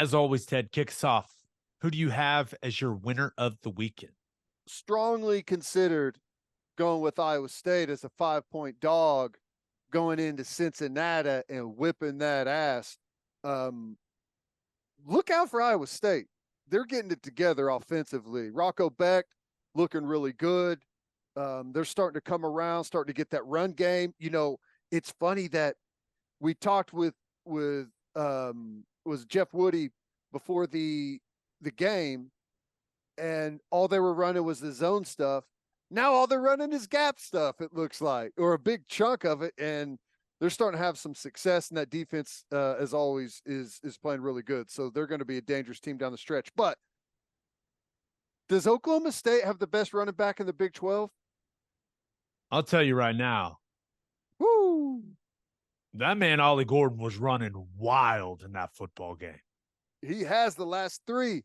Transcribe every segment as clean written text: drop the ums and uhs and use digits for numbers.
As always, Ted, kick us off. Who do you have as your winner of the weekend? Strongly considered going with Iowa State as a 5-point dog going into Cincinnati and whipping that ass. Um, Look out for Iowa State. They're getting it together offensively. Rocco Beck looking really good. They're starting to come around, starting to get that run game. It's funny that we talked with was Jeff Woody before the game, and all they were running was the zone stuff. Now all they're running is gap stuff, it looks like, or a big chunk of it, and they're starting to have some success. And that defense, as always, is playing really good. So they're going to be a dangerous team down the stretch. But does Oklahoma State have the best running back in the Big 12? I'll tell you right now, Woo! that man Ollie Gordon was running wild in that football game. He has the last three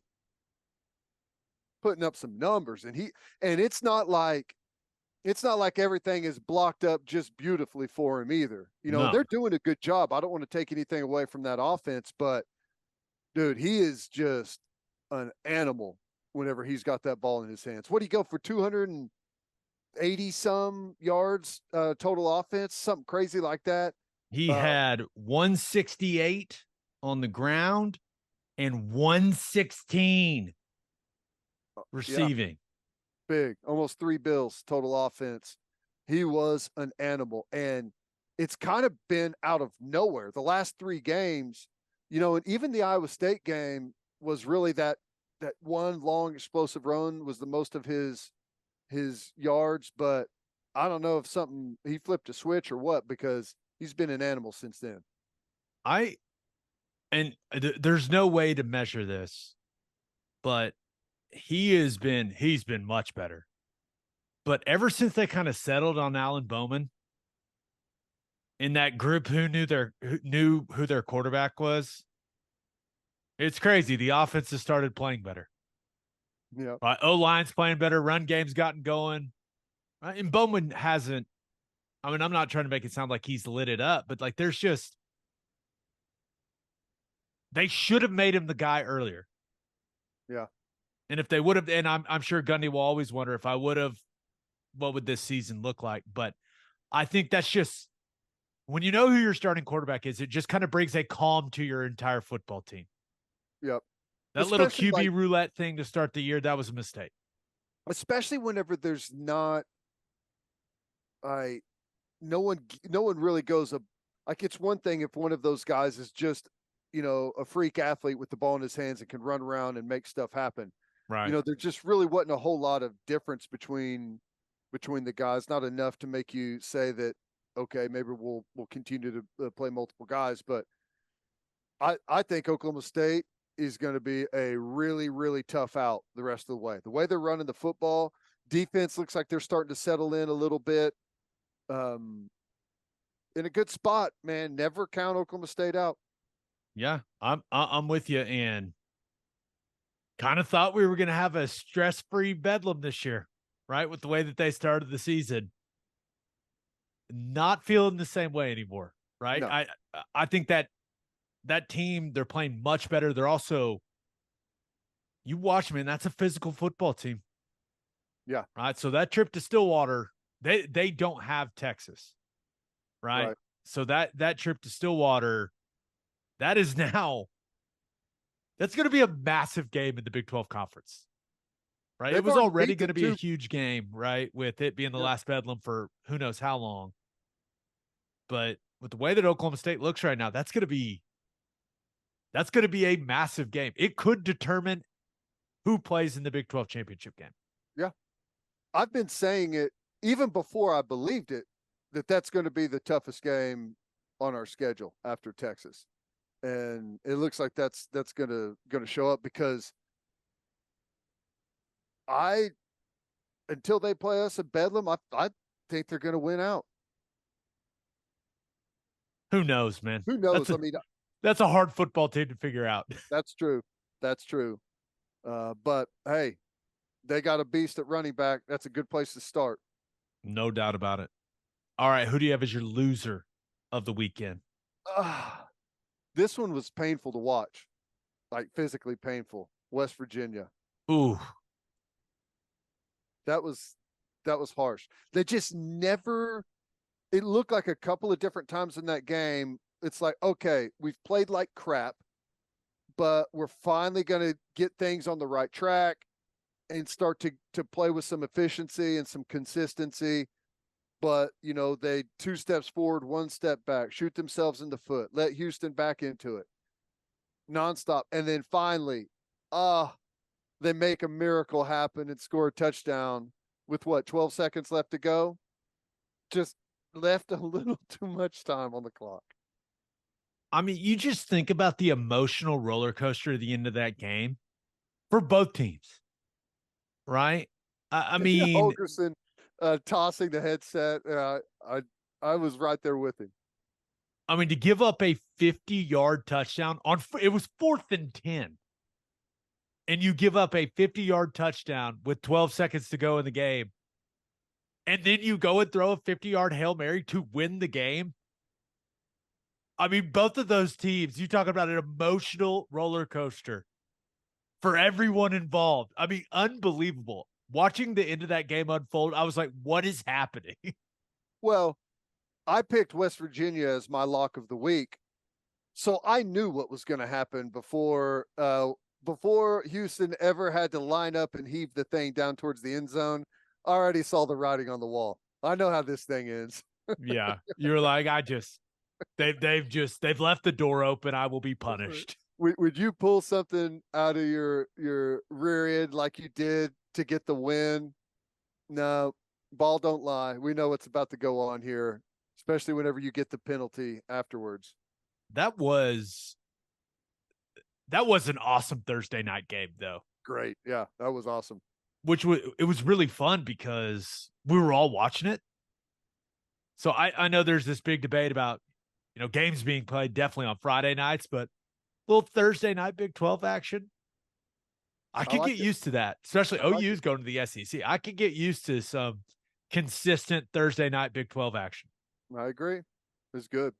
putting up some numbers, and it's not like everything is blocked up just beautifully for him either. No, They're doing a good job. I don't want to take anything away from that offense, but dude, he is just an animal whenever he's got that ball in his hands. What do you go for, 280 some yards total offense, something crazy like that? he had 168 on the ground and 116 receiving. Yeah, big, almost 3 bills total offense. He was an animal, and it's kind of been out of nowhere the last 3 games, and even the Iowa State game was really that one long explosive run was the most of his yards. But I don't know if something, he flipped a switch or what, because he's been an animal since then. There's no way to measure this, but he's been much better. But ever since they kind of settled on Alan Bowman in that group who knew who their quarterback was, it's crazy. The offense has started playing better. Yeah. Right? O-line's playing better. Run game's gotten going. Right? And Bowman hasn't. I mean, I'm not trying to make it sound like he's lit it up, but like there's just, they should have made him the guy earlier. Yeah. And if they would have, and I'm sure Gundy will always wonder, if I would have, what would this season look like? But I think that's just, when you know who your starting quarterback is, it just kind of brings a calm to your entire football team. Yep. That little QB roulette thing to start the year, that was a mistake. Especially whenever there's not, no one really goes up. Like, it's one thing if one of those guys is just, a freak athlete with the ball in his hands and can run around and make stuff happen. Right. There just really wasn't a whole lot of difference between the guys. Not enough to make you say that, okay, maybe we'll continue to play multiple guys. But I think Oklahoma State is going to be a really, really tough out the rest of the way. The way they're running the football, defense looks like they're starting to settle in a little bit. In a good spot, man. Never count Oklahoma State out. Yeah, I'm with you, and kind of thought we were going to have a stress-free Bedlam this year, right? With the way that they started the season. Not feeling the same way anymore, right? No. I think that team, they're playing much better. They're also, you watch, man, that's a physical football team. Yeah. Right. So that trip to Stillwater, they don't have Texas. Right. So that trip to Stillwater, that is now, that's going to be a massive game in the Big 12 conference. Right. It was already going to be a huge game, right? With it being the last Bedlam for who knows how long. But with the way that Oklahoma State looks right now, that's going to be a massive game. It could determine who plays in the Big 12 championship game. Yeah. I've been saying it even before I believed it, that's going to be the toughest game on our schedule after Texas. And it looks like that's going to show up, because until they play us at Bedlam, I think they're going to win out. Who knows, man? Who knows? That's a hard football team to figure out. That's true. That's true. But hey, they got a beast at running back. That's a good place to start. No doubt about it. All right, who do you have as your loser of the weekend? This one was painful to watch. like physically painful. West Virginia. Ooh. That was harsh. They just never, it looked like a couple of different times in that game. It's like, okay, we've played like crap, but we're finally going to get things on the right track and start to play with some efficiency and some consistency. But, you know, they 2 steps forward, 1 step back, shoot themselves in the foot, let Houston back into it nonstop. And then finally, they make a miracle happen and score a touchdown with what, 12 seconds left to go? Just left a little too much time on the clock. I mean, you just think about the emotional roller coaster at the end of that game for both teams, right? I mean, Holgerson tossing the headset. I was right there with him. to give up a 50-yard touchdown it was 4th and 10. And you give up a 50-yard touchdown with 12 seconds to go in the game. And then you go and throw a 50-yard Hail Mary to win the game. I mean, both of those teams, you talk about an emotional roller coaster for everyone involved. I mean, unbelievable. Watching the end of that game unfold, I was like, what is happening? Well, I picked West Virginia as my lock of the week. So I knew what was going to happen before Houston ever had to line up and heave the thing down towards the end zone. I already saw the writing on the wall. I know how this thing ends. Yeah. You're like, they've left the door open. I will be punished. Would you pull something out of your rear end like you did to get the win? No, ball don't lie. We know what's about to go on here, especially whenever you get the penalty afterwards. That was an awesome Thursday night game, though. Great. Yeah, that was awesome. It was really fun because we were all watching it. So I know there's this big debate about, games being played definitely on Friday nights, but little Thursday night Big 12 action. I could get used to that, especially OU's going to the SEC. I could get used to some consistent Thursday night Big 12 action. I agree. It's good.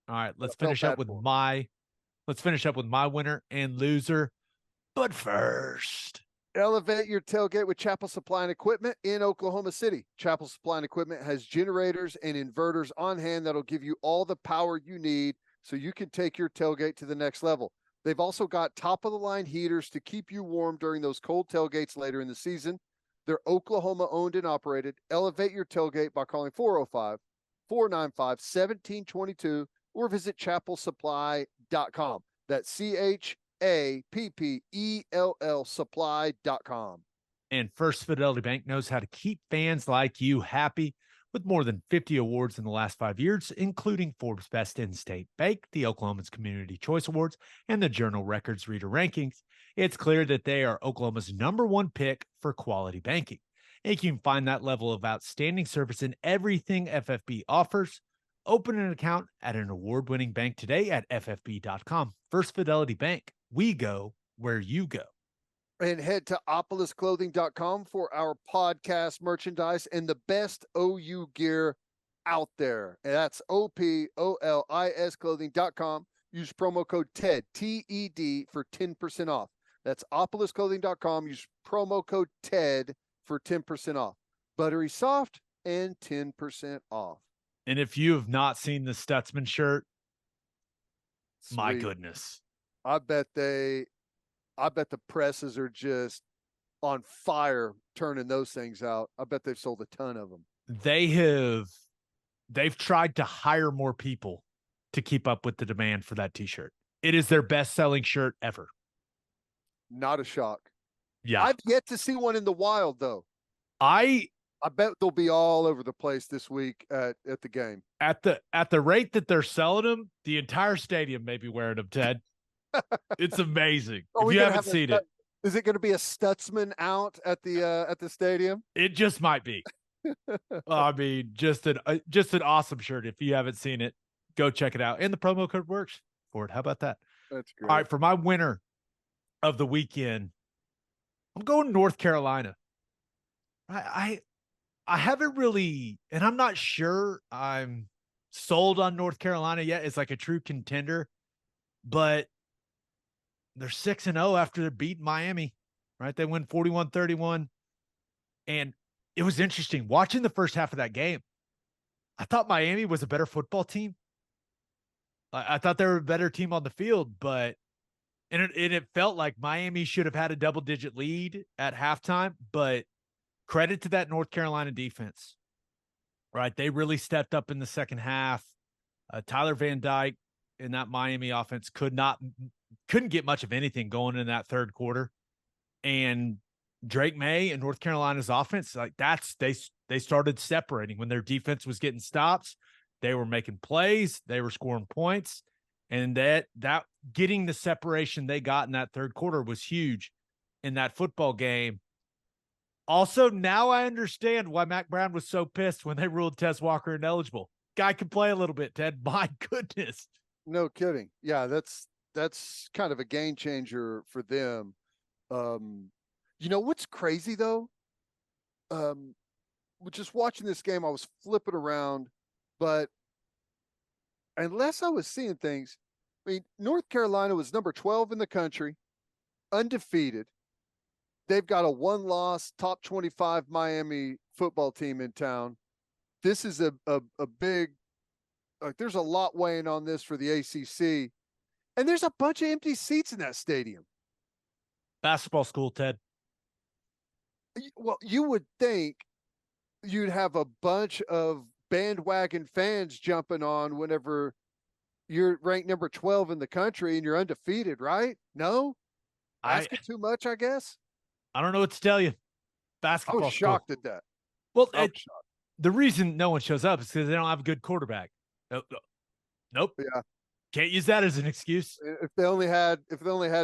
All right, let's finish up with my winner and loser. But first, elevate your tailgate with Chapel Supply and Equipment in Oklahoma City. Chapel Supply and Equipment has generators and inverters on hand that'll give you all the power you need so you can take your tailgate to the next level. They've also got top-of-the-line heaters to keep you warm during those cold tailgates later in the season. They're Oklahoma-owned and operated. Elevate your tailgate by calling 405-495-1722 or visit chapelsupply.com. That's CHAPPELL supply.com. And First Fidelity Bank knows how to keep fans like you happy with more than 50 awards in the last 5 years, including Forbes Best In-State Bank, the Oklahoma's Community Choice Awards, and the Journal Records Reader Rankings. It's clear that they are Oklahoma's #1 pick for quality banking. And you can find that level of outstanding service in everything FFB offers. Open an account at an award-winning bank today at ffb.com. First Fidelity Bank, we go where you go. And head to opolisclothing.com for our podcast merchandise and the best OU gear out there. And that's OPOLIS clothing.com. Use promo code TED, TED, for 10% off. That's opolisclothing.com. Use promo code TED for 10% off. Buttery soft and 10% off. And if you have not seen the Stutzman shirt, Sweet. My goodness. I bet the presses are just on fire turning those things out. I bet they've sold a ton of them. They've tried to hire more people to keep up with the demand for that t-shirt. It is their best-selling shirt ever. Not a shock. Yeah. I've yet to see one in the wild, though. I bet they'll be all over the place this week at the game. At the rate that they're selling them, the entire stadium may be wearing them, Ted. It's amazing. If you haven't seen it. Is it going to be a Stutzman out at the stadium? It just might be. I mean, just an awesome shirt. If you haven't seen it, go check it out. And the promo code works for it. How about that? That's great. All right, for my winner of the weekend, I'm going North Carolina. I haven't really, and I'm not sure I'm sold on North Carolina yet. It's like a true contender, but they're 6-0 after they're beating Miami, right? They win 41-31. And it was interesting watching the first half of that game. I thought Miami was a better football team. I thought they were a better team on the field, but it felt like Miami should have had a double-digit lead at halftime, but credit to that North Carolina defense, right? They really stepped up in the second half. Tyler Van Dyke in that Miami offense couldn't get much of anything going in that third quarter. And Drake May and North Carolina's offense, like they started separating when their defense was getting stops. They were making plays, they were scoring points, and that getting the separation they got in that third quarter was huge in that football game. Also, now I understand why Mac Brown was so pissed when they ruled Tez Walker ineligible. Guy can play a little bit, Ted. My goodness. No kidding. Yeah, that's kind of a game changer for them. You know what's crazy though? Just watching this game, I was flipping around, but unless I was seeing things, I mean, North Carolina was number 12 in the country, undefeated. They've got a one-loss top 25 Miami football team in town. This is a big, like, there's a lot weighing on this for the ACC, and there's a bunch of empty seats in that stadium. Basketball school, Ted. Well, you would think you'd have a bunch of bandwagon fans jumping on whenever you're ranked number 12 in the country and you're undefeated, right? No? Asking too much, I guess? I don't know what to tell you. Basketball I was shocked at that. Well, the reason no one shows up is because they don't have a good quarterback. Nope. Yeah. Can't use that as an excuse. If they only had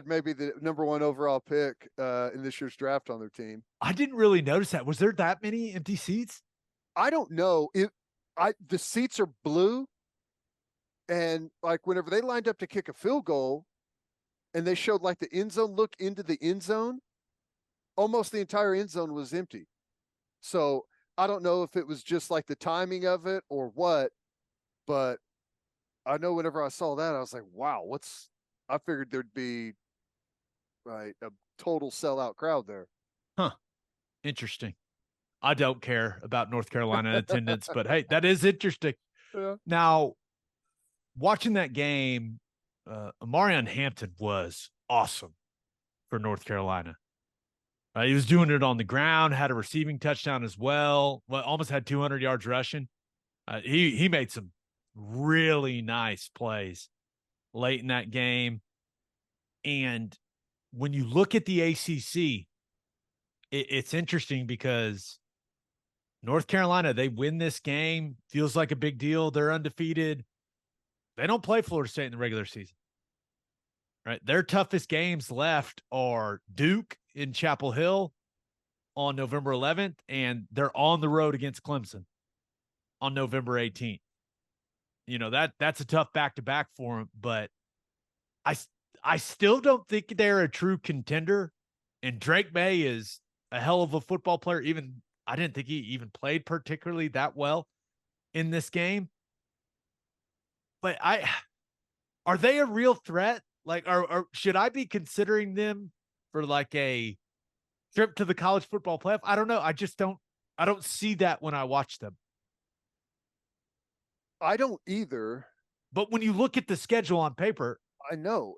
maybe the number 1 overall pick in this year's draft on their team. I didn't really notice that. Was there that many empty seats? I don't know. The seats are blue, and like whenever they lined up to kick a field goal and they showed like the end zone look into the end zone, almost the entire end zone was empty. So I don't know if it was just like the timing of it or what, but I know whenever I saw that, I was like, wow, I figured there'd be right a total sellout crowd there. Huh. Interesting. I don't care about North Carolina attendance, but hey, that is interesting. Yeah. Now, watching that game, Amarion Hampton was awesome for North Carolina. He was doing it on the ground, had a receiving touchdown as well. Almost had 200 yards rushing. He made some really nice plays late in that game. And when you look at the ACC, it's interesting because North Carolina, they win this game, feels like a big deal. They're undefeated. They don't play Florida State in the regular season, right? Their toughest games left are Duke in Chapel Hill on November 11th, and they're on the road against Clemson on November 18th. You know, that's a tough back-to-back for them, but I still don't think they're a true contender, and Drake May is a hell of a football player. I didn't think he even played particularly that well in this game. But are they a real threat? Like, or should I be considering them for like a trip to the college football playoff? I don't know. I don't see that when I watch them. I don't either. But when you look at the schedule on paper, I know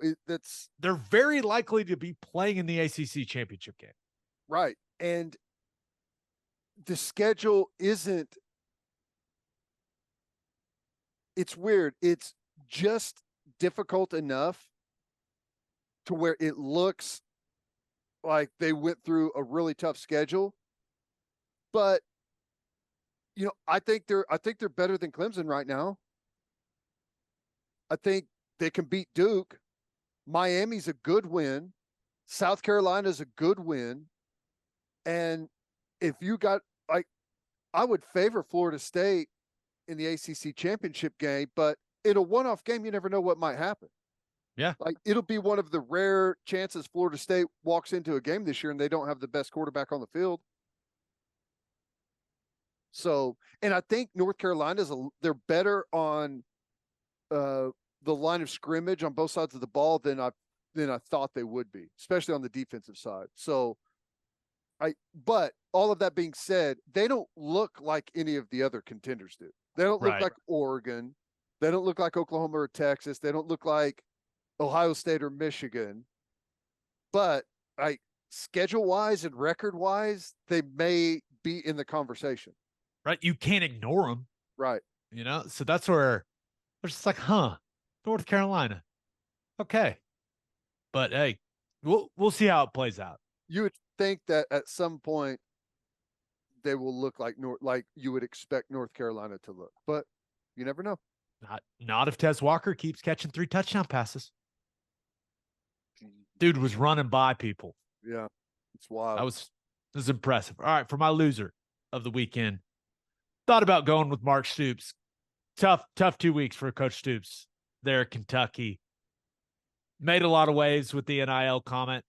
they're very likely to be playing in the ACC championship game. Right. And the schedule isn't, it's weird. It's just difficult enough to where it looks like they went through a really tough schedule. But you know, I think they're better than Clemson right now. I think they can beat Duke. Miami's a good win. South Carolina's a good win. And if you got, like, I would favor Florida State in the ACC championship game, but in a one-off game, you never know what might happen. Yeah. Like, it'll be one of the rare chances Florida State walks into a game this year and they don't have the best quarterback on the field. So, and I think North Carolina's they're better on the line of scrimmage on both sides of the ball than than I thought they would be, especially on the defensive side. So but all of that being said, they don't look like any of the other contenders do. They don't look like Oregon. They don't look like Oklahoma or Texas. They don't look like Ohio State or Michigan. But schedule wise and record wise, they may be in the conversation. Right. You can't ignore them. Right. So that's where it's just like, North Carolina. Okay. But hey, we'll see how it plays out. You would think that at some point they will look like you would expect North Carolina to look, but you never know. Not if Tez Walker keeps catching 3 touchdown passes. Dude was running by people. Yeah, it's wild. That was impressive. All right, for my loser of the weekend, thought about going with Mark Stoops. Tough 2 weeks for Coach Stoops there at Kentucky. Made a lot of waves with the NIL comment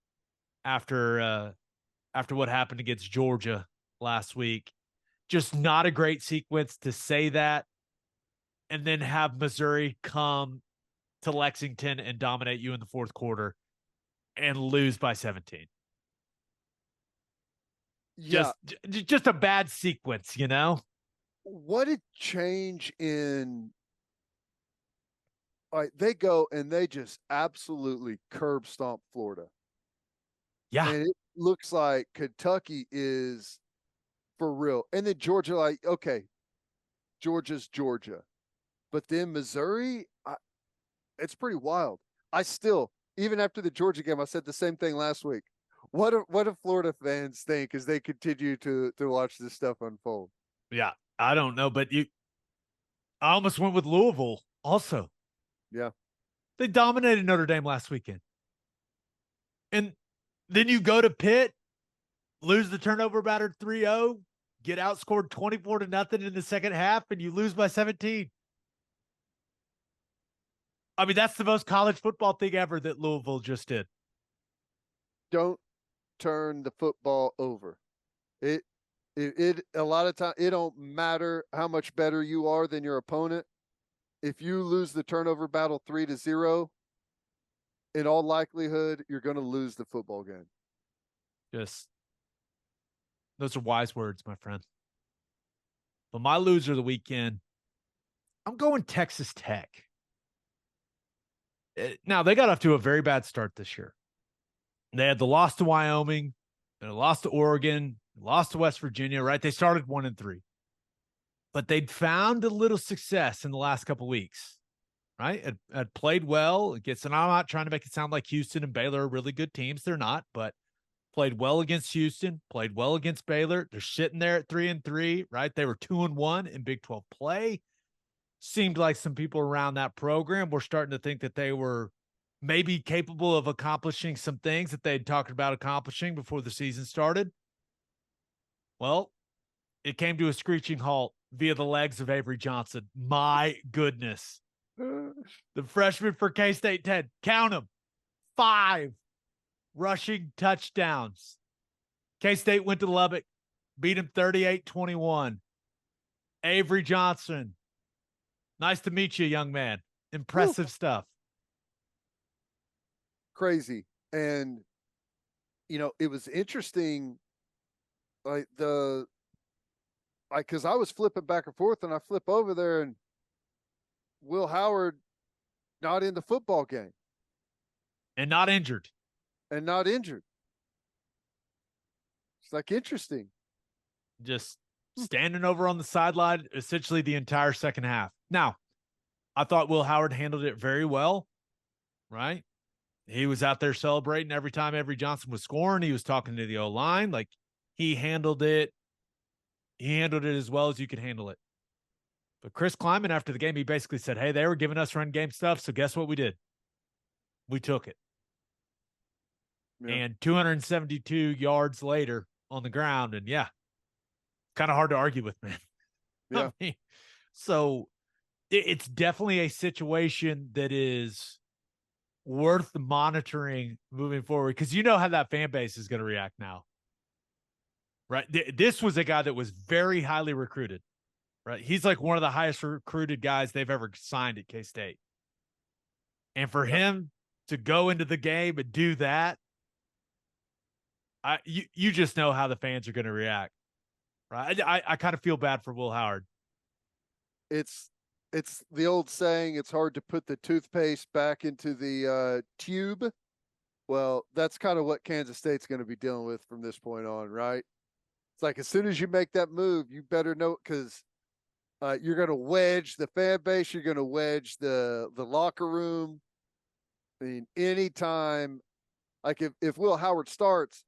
after what happened against Georgia last week. Just not a great sequence to say that and then have Missouri come to Lexington and dominate you in the fourth quarter and lose by 17. Yeah. Just a bad sequence, What a change in they go and they just absolutely curb stomp Florida. Yeah. And it looks like Kentucky is for real. And then Georgia, okay, Georgia's Georgia. But then Missouri, it's pretty wild. I still, even after the Georgia game, I said the same thing last week. What do Florida fans think as they continue to watch this stuff unfold? Yeah, I don't know, but I almost went with Louisville also. Yeah. They dominated Notre Dame last weekend. And then you go to Pitt, lose the turnover battle 3-0, get outscored 24-0 in the second half, and you lose by 17. I mean, that's the most college football thing ever that Louisville just did. Don't turn the football over. It a lot of time, it don't matter how much better you are than your opponent. If you lose the turnover battle 3-0, in all likelihood, you're going to lose the football game. Those are wise words, my friend. But my loser of the weekend, I'm going Texas Tech. Now, they got off to a very bad start this year. They had the loss to Wyoming, they lost to Oregon, lost to West Virginia, right? They started 1-3. But they'd found a little success in the last couple of weeks, right? Had played well against, and I'm not trying to make it sound like Houston and Baylor are really good teams. They're not, but played well against Houston, played well against Baylor. They're sitting there at 3-3, right? They were 2-1 in Big 12 play. Seemed like some people around that program were starting to think that they were maybe capable of accomplishing some things that they'd talked about accomplishing before the season started. Well, it came to a screeching halt via the legs of Avery Johnson. My goodness. The freshman for K-State 10, count them, 5 rushing touchdowns. K-State went to Lubbock, beat him 38-21. Avery Johnson, nice to meet you, young man. Impressive stuff. Crazy. And, it was interesting, because I was flipping back and forth, and I flip over there, and Will Howard not in the football game. And not injured. It's interesting. Just standing over on the sideline essentially the entire second half. Now, I thought Will Howard handled it very well, right? He was out there celebrating every time Avery Johnson was scoring. He was talking to the O-line. Like, he handled it. He handled it as well as you could handle it. But Chris Kleiman, after the game, he basically said, hey, they were giving us run game stuff, so guess what we did? We took it. Yeah. And 272 yards later on the ground, and kind of hard to argue with, man. Yeah. I mean, so it's definitely a situation that is worth monitoring moving forward, because you know how that fan base is going to react now. Right. This was a guy that was very highly recruited, right? He's like one of the highest recruited guys they've ever signed at K-State. And for him to go into the game and do that, you just know how the fans are going to react, right? I kind of feel bad for Will Howard. It's the old saying, it's hard to put the toothpaste back into the tube. Well, that's kind of what Kansas State's going to be dealing with from this point on, right? It's like as soon as you make that move, you better know, because you're going to wedge the fan base, you're going to wedge the locker room. I mean, anytime, like if Will Howard starts,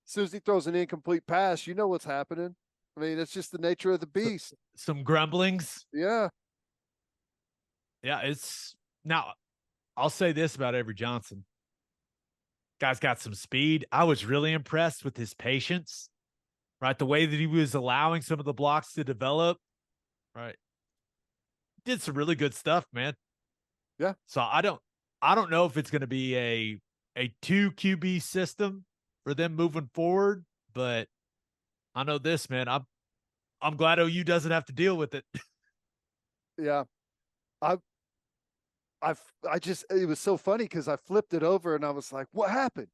as soon as he throws an incomplete pass, you know what's happening. I mean, it's just the nature of the beast. Some grumblings. Yeah. Yeah, it's now I'll say this about Avery Johnson. Guy's got some speed. I was really impressed with his patience, right? The way that he was allowing some of the blocks to develop, right? Did some really good stuff, man. Yeah. So I don't know if it's going to be a 2 QB system for them moving forward, but I know this, man. I'm glad OU doesn't have to deal with it. Yeah. I just, it was so funny because I flipped it over and I was like, what happened?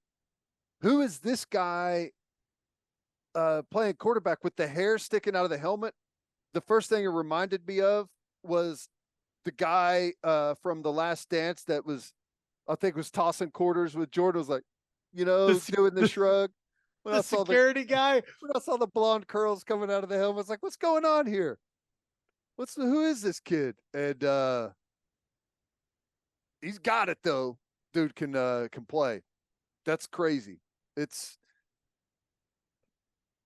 Who is this guy playing quarterback with the hair sticking out of the helmet? The first thing it reminded me of was the guy from The Last Dance that was, I think, was tossing quarters with Jordan. Was like, doing the shrug. When The security guy. When I saw the blonde curls coming out of the helmet, I was like, what's going on here? Who is this kid? And he's got it though. Dude can play. That's crazy. It's,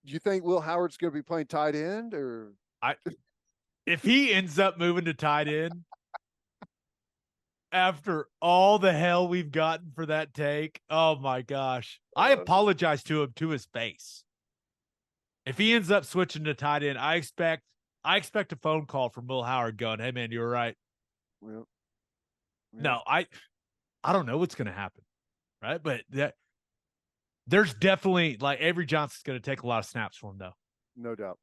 you think Will Howard's going to be playing tight end, or if he ends up moving to tight end after all the hell we've gotten for that take, oh my gosh. I apologize to him to his face. If he ends up switching to tight end, I expect a phone call from Will Howard going, "Hey man, you were right." Well, no, I don't know what's going to happen, right? But there's definitely, like, Avery Johnson's going to take a lot of snaps for him, though. No doubt.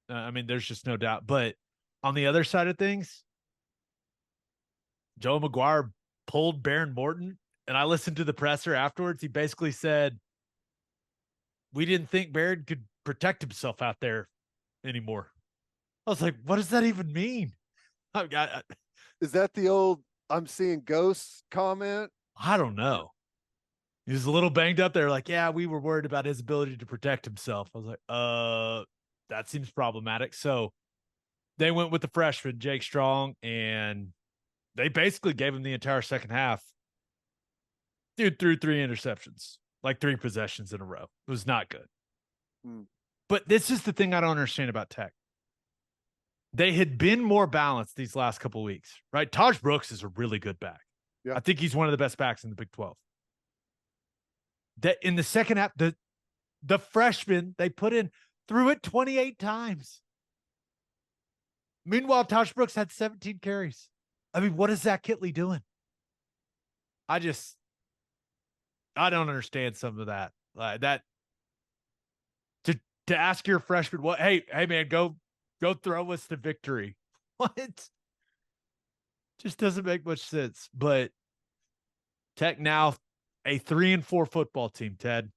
I mean, there's just no doubt. But on the other side of things, Joe McGuire pulled Baron Morton, and I listened to the presser afterwards. He basically said, "We didn't think Baron could protect himself out there anymore." I was like, what does that even mean? Is that the old "I'm seeing ghosts" comment? I don't know. He was a little banged up there. Like, yeah, we were worried about his ability to protect himself. I was like, that seems problematic. So they went with the freshman, Jake Strong, and they basically gave him the entire second half. Dude threw 3 interceptions, like 3 possessions in a row. It was not good. But this is the thing I don't understand about Tech. They had been more balanced these last couple of weeks, right? Taj Brooks is a really good back. Yeah. I think he's one of the best backs in the Big 12. That in the second half, the freshman they put in threw it 28 times. Meanwhile, Taj Brooks had 17 carries. I mean, what is Zach Kitley doing? I don't understand some of that. That to ask your freshman, what? Hey man, go throw us to victory. What? Just doesn't make much sense. But Tech now a 3-4 football team, Ted.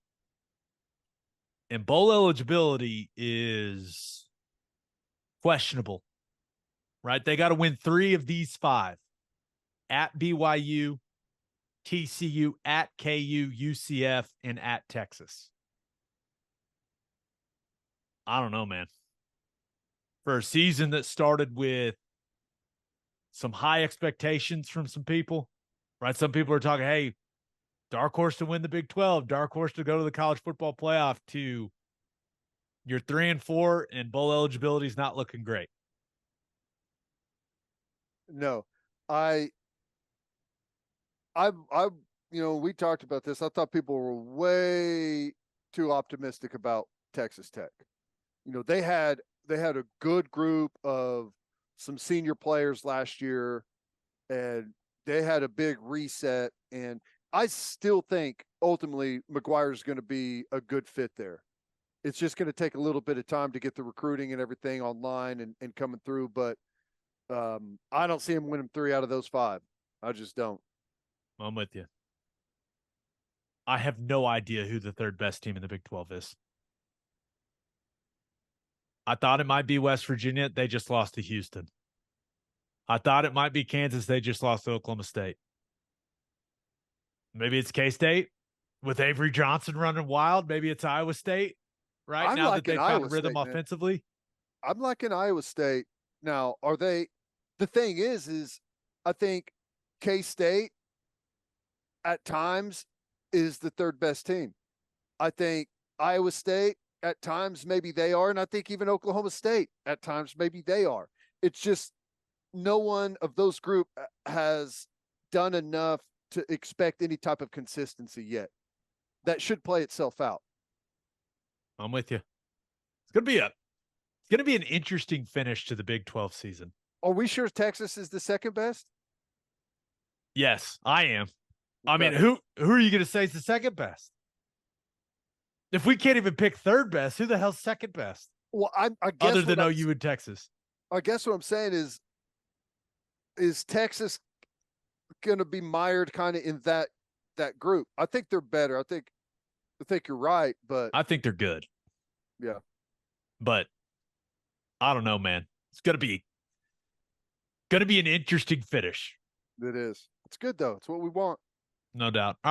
And bowl eligibility is questionable, right? They got to win 3 of these 5 at BYU, TCU, at KU, UCF, and at Texas. I don't know, man. For a season that started with some high expectations from some people, right? Some people are talking, hey, dark horse to win the Big 12, dark horse to go to the college football playoff, to you're 3-4 and bowl eligibility is not looking great. No, I, we talked about this. I thought people were way too optimistic about Texas Tech. They had a good group of some senior players last year, and they had a big reset. And I still think ultimately McGuire is going to be a good fit there. It's just going to take a little bit of time to get the recruiting and everything online and coming through. But I don't see him winning 3 out of those 5. I just don't. I'm with you. I have no idea who the third best team in the Big 12 is. I thought it might be West Virginia. They just lost to Houston. I thought it might be Kansas. They just lost to Oklahoma State. Maybe it's K-State with Avery Johnson running wild. Maybe it's Iowa State, right? I'm Now that liking they found Iowa rhythm State, man. offensively. I'm liking Iowa State. Now, are they? The thing is I think K-State at times is the third best team. I think Iowa State at times maybe they are, and I think even Oklahoma State at times maybe they are. It's just no one of those group has done enough to expect any type of consistency yet. That should play itself out. I'm with you. It's gonna be an interesting finish to the Big 12 season. Are we sure Texas is the second best? Yes, I am. Okay. I mean, who are you gonna say is the second best? If we can't even pick third best, who the hell's second best? Well, I guess other than OU and Texas. I guess what I'm saying is Texas going to be mired kind of in that group? I think they're better. I think you're right, but I think they're good. Yeah. But I don't know, man. It's gonna be an interesting finish. It is. It's good though. It's what we want. No doubt. All right.